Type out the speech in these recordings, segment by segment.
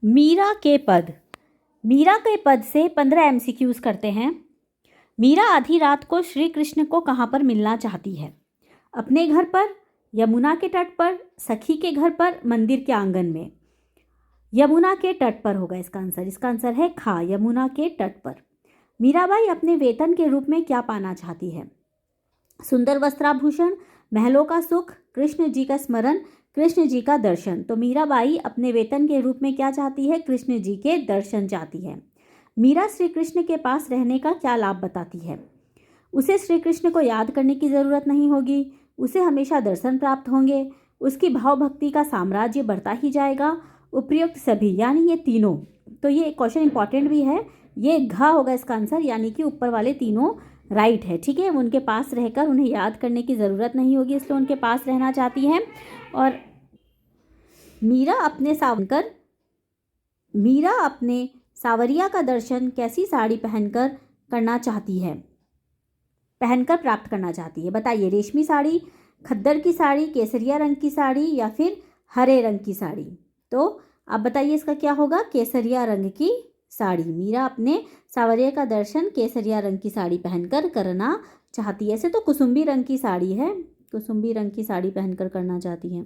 मीरा के पद। मीरा के पद से 15 एमसीक्यूज करते हैं। मीरा आधी रात को श्री कृष्ण को कहाँ पर मिलना चाहती है? अपने घर पर, यमुना के तट पर, सखी के घर पर, मंदिर के आंगन में। यमुना के तट पर होगा इसका आंसर। इसका आंसर है खा, यमुना के तट पर। मीराबाई अपने वेतन के रूप में क्या पाना चाहती है? सुंदर वस्त्राभूषण, महलों का सुख, कृष्ण जी का स्मरण, कृष्ण जी का दर्शन। तो मीराबाई अपने वेतन के रूप में क्या चाहती है? कृष्ण जी के दर्शन चाहती है। मीरा श्री कृष्ण के पास रहने का क्या लाभ बताती है? उसे श्री कृष्ण को याद करने की ज़रूरत नहीं होगी, उसे हमेशा दर्शन प्राप्त होंगे, उसकी भाव भक्ति का साम्राज्य बढ़ता ही जाएगा। उपयुक्त सभी, यानी ये तीनों। तो ये क्वेश्चन इंपॉर्टेंट भी है। ये घ होगा इसका आंसर, यानी कि ऊपर वाले तीनों राइट है। ठीक है, उनके पास रहकर उन्हें याद करने की ज़रूरत नहीं होगी, इसलिए उनके पास रहना चाहती हैं। और मीरा अपने सावरिया का दर्शन कैसी साड़ी पहनकर प्राप्त करना चाहती है? बताइए। रेशमी साड़ी, खद्दर की साड़ी, केसरिया रंग की साड़ी या फिर हरे रंग की साड़ी? तो आप बताइए इसका क्या होगा? केसरिया रंग की साड़ी। मीरा अपने सावरिया का दर्शन केसरिया रंग की साड़ी पहनकर करना चाहती है। ऐसे तो कुसुम्बी रंग की साड़ी है, कुसुम्बी रंग की साड़ी पहनकर करना चाहती है।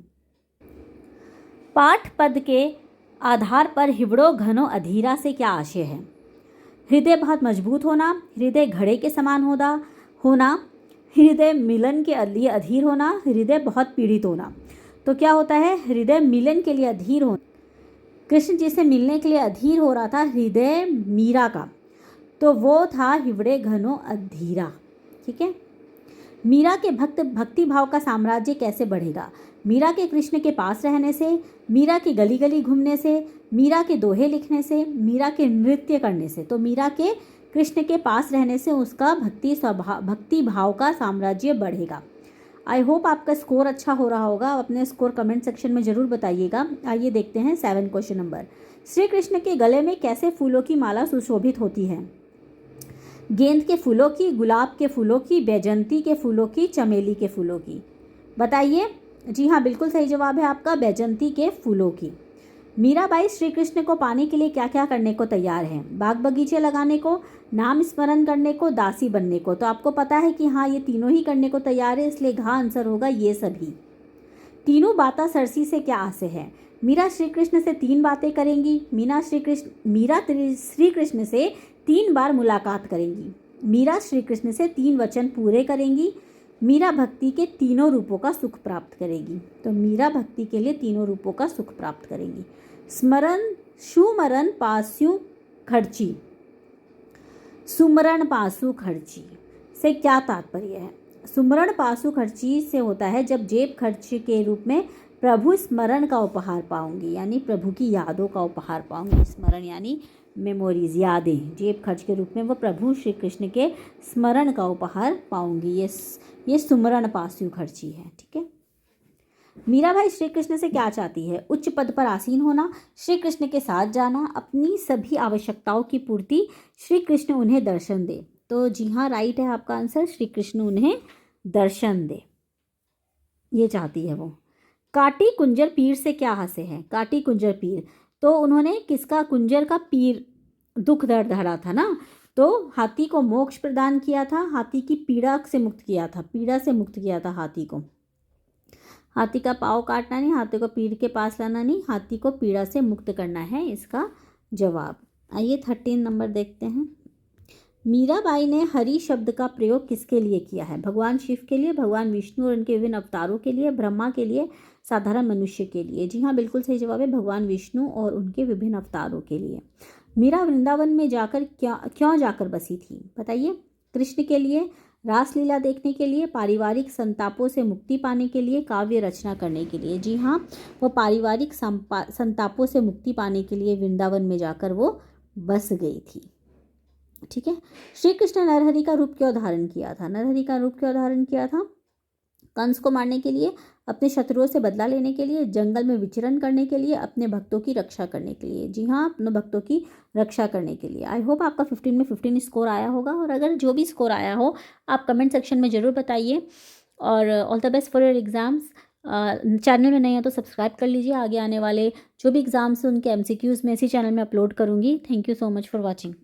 पाठ पद के आधार पर हिवड़ो घनो अधीरा से क्या आशय है? हृदय बहुत मजबूत होना, हृदय घड़े के समान होना, हृदय मिलन के लिए अधीर होना, हृदय बहुत पीड़ित होना। तो क्या होता है? हृदय मिलन के लिए अधीर होना। कृष्ण जी से मिलने के लिए अधीर हो रहा था हृदय मीरा का, तो वो था हिवड़े घनो अधीरा। ठीक है। मीरा के भक्ति भाव का साम्राज्य कैसे बढ़ेगा? मीरा के कृष्ण के पास रहने से, मीरा के गली गली घूमने से, मीरा के दोहे लिखने से, मीरा के नृत्य करने से। तो मीरा के कृष्ण के पास रहने से उसका भक्ति भाव का साम्राज्य बढ़ेगा। आई होप आपका स्कोर अच्छा हो रहा होगा। आप अपने स्कोर कमेंट सेक्शन में ज़रूर बताइएगा। आइए देखते हैं 7 क्वेश्चन नंबर। श्री कृष्ण के गले में कैसे फूलों की माला सुशोभित होती है? गेंद के फूलों की, गुलाब के फूलों की, बैजंती के फूलों की, चमेली के फूलों की? बताइए। जी हाँ, बिल्कुल सही जवाब है आपका, बैजंती के फूलों की। मीराबाई श्री कृष्ण को पाने के लिए क्या क्या करने को तैयार हैं? बाग बगीचे लगाने को, नाम स्मरण करने को, दासी बनने को। तो आपको पता है कि हाँ, ये तीनों ही करने को तैयार है, इसलिए घा आंसर होगा ये सभी। तीनों बातें सरसी से क्या आशय है? मीरा श्री कृष्ण से 3 बातें करेंगी। मीरा श्री कृष्ण से 3 बार मुलाकात करेंगी। मीरा श्री कृष्ण से 3 वचन पूरे करेंगी। मीरा भक्ति के तीनों रूपों का सुख प्राप्त करेगी। तो मीरा भक्ति के लिए तीनों रूपों का सुख प्राप्त करेंगी। स्मरण सुमरण पासु खर्ची, सुमरण पासु खर्ची से क्या तात्पर्य है? सुमरण पासु खर्ची से होता है जब जेब खर्च के रूप में प्रभु स्मरण का उपहार पाऊंगी, यानी प्रभु की यादों का उपहार पाऊंगी। स्मरण यानी मेमोरीज, यादें। जेब खर्च के रूप में वो प्रभु श्री कृष्ण के स्मरण का उपहार पाऊंगी। ये सुमरण पासु खर्ची है। ठीक है। मीराबाई श्री कृष्ण से क्या चाहती है? उच्च पद पर आसीन होना, श्री कृष्ण के साथ जाना, अपनी सभी आवश्यकताओं की पूर्ति, श्री कृष्ण उन्हें दर्शन दे। तो जी हाँ, राइट है आपका आंसर, श्री कृष्ण उन्हें दर्शन दे, ये चाहती है वो। काटी कुंजर पीर से क्या हास्य है? काटी कुंजर पीर, तो उन्होंने किसका? कुंजर का पीर दुख दर्द हरा था ना, तो हाथी को मोक्ष प्रदान किया था, हाथी की पीड़ा से मुक्त किया था हाथी को। हाथी का पाँव काटना नहीं, हाथी को पीड़ के पास लाना नहीं, हाथी को पीड़ा से मुक्त करना है इसका जवाब। आइए 13 नंबर देखते हैं। मीराबाई ने हरि शब्द का प्रयोग किसके लिए किया है? भगवान शिव के लिए, भगवान विष्णु और उनके विभिन्न अवतारों के लिए, ब्रह्मा के लिए, साधारण मनुष्य के लिए? जी हाँ, बिल्कुल सही जवाब है, भगवान विष्णु और उनके विभिन्न अवतारों के लिए। मीरा वृंदावन में जाकर क्यों जाकर बसी थी? बताइए। कृष्ण के लिए, रासलीला देखने के लिए, पारिवारिक संतापों से मुक्ति पाने के लिए, काव्य रचना करने के लिए? जी हाँ, वो पारिवारिक संतापों से मुक्ति पाने के लिए वृंदावन में जाकर वो बस गई थी। ठीक है। श्री कृष्ण नरहरि का रूप क्यों धारण किया था? नरहरि का रूप क्यों धारण किया था? कंस को मारने के लिए, अपने शत्रुओं से बदला लेने के लिए, जंगल में विचरण करने के लिए, अपने भक्तों की रक्षा करने के लिए? जी हाँ, अपने भक्तों की रक्षा करने के लिए। आई होप आपका 15 में 15 स्कोर आया होगा, और अगर जो भी स्कोर आया हो आप कमेंट सेक्शन में ज़रूर बताइए। और all the best for your exams. Channel में नए हैं तो सब्सक्राइब कर लीजिए। आगे आने वाले जो भी एग्ज़ाम्स हैं उनके MCQs मैं इसी चैनल में अपलोड करूँगी। Thank you so much for watching.